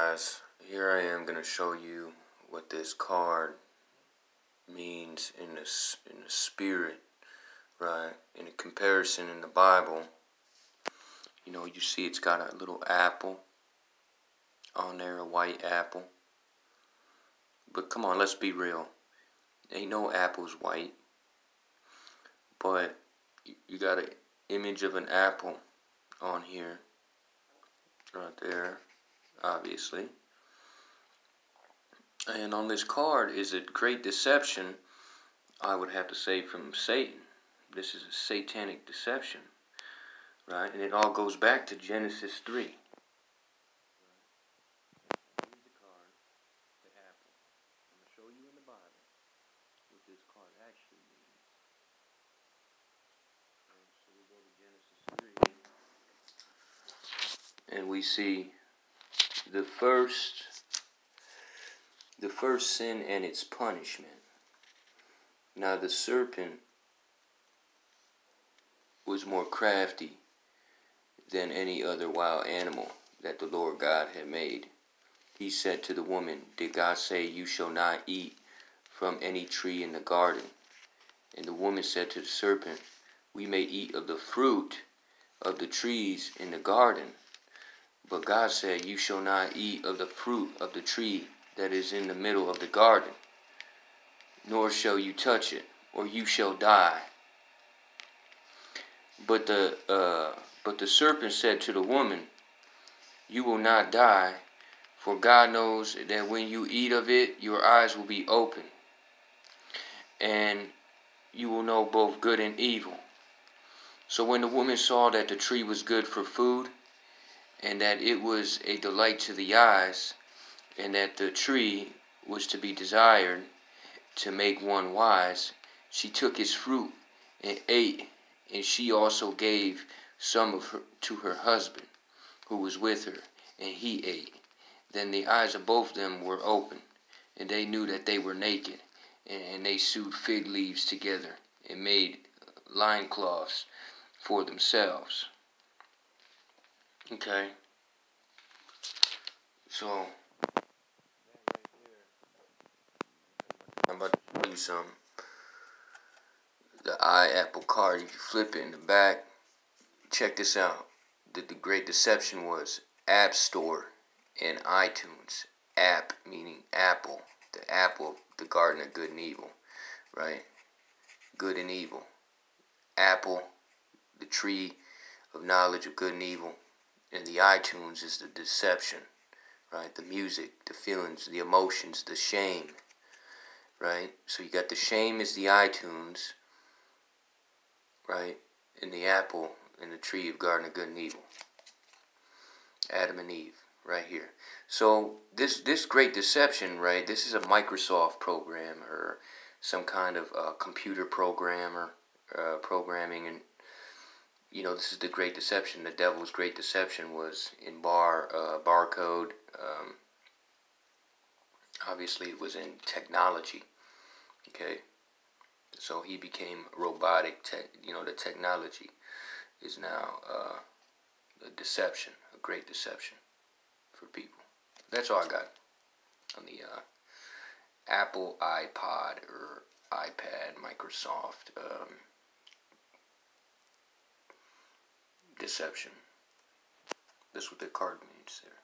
guys, here I am going to show you what this card means in the spirit, right? In a comparison in the Bible, you see it's got a little apple on there, a white apple. But come on, let's be real. Ain't no apple's white. But you got an image of an apple on here, right there, obviously. And on this card is a great deception, I would have to say, from Satan. This is a satanic deception, right? And it all goes back to Genesis 3. Here's the card, the apple. I'm going to show you in the Bible what this card actually means. And so we go to Genesis 3. And we see the first sin and its punishment. Now the serpent was more crafty than any other wild animal that the Lord God had made. He said to the woman, "Did God say you shall not eat from any tree in the garden?" And the woman said to the serpent, "We may eat of the fruit of the trees in the garden. But God said, you shall not eat of the fruit of the tree that is in the middle of the garden, nor shall you touch it, or you shall die." But the serpent said to the woman, "You will not die, for God knows that when you eat of it, your eyes will be open, and you will know both good and evil." So when the woman saw that the tree was good for food, and that it was a delight to the eyes, and that the tree was to be desired to make one wise, she took its fruit and ate, and she also gave some of her to her husband, who was with her, and he ate. Then the eyes of both of them were open, and they knew that they were naked, and they sewed fig leaves together and made loincloths for themselves. Okay, so I'm about to show you some. The apple card, if you flip it in the back, check this out. The great deception was App Store and iTunes. App meaning apple, the apple, the garden of good and evil, right? Good and evil. Apple, the tree of knowledge of good and evil. And the iTunes is the deception, right? The music, the feelings, the emotions, the shame, right? So you got the shame is the iTunes, right? And the apple and the tree of garden of good and evil. Adam and Eve, right here. So this great deception, right? This is a Microsoft program or some kind of computer programmer programming, and this is the great deception. The devil's great deception was in barcode. Obviously, it was in technology. Okay, so he became robotic. The technology is now a deception, a great deception for people. That's all I got on the Apple iPod or iPad Microsoft deception. That's what the card means there.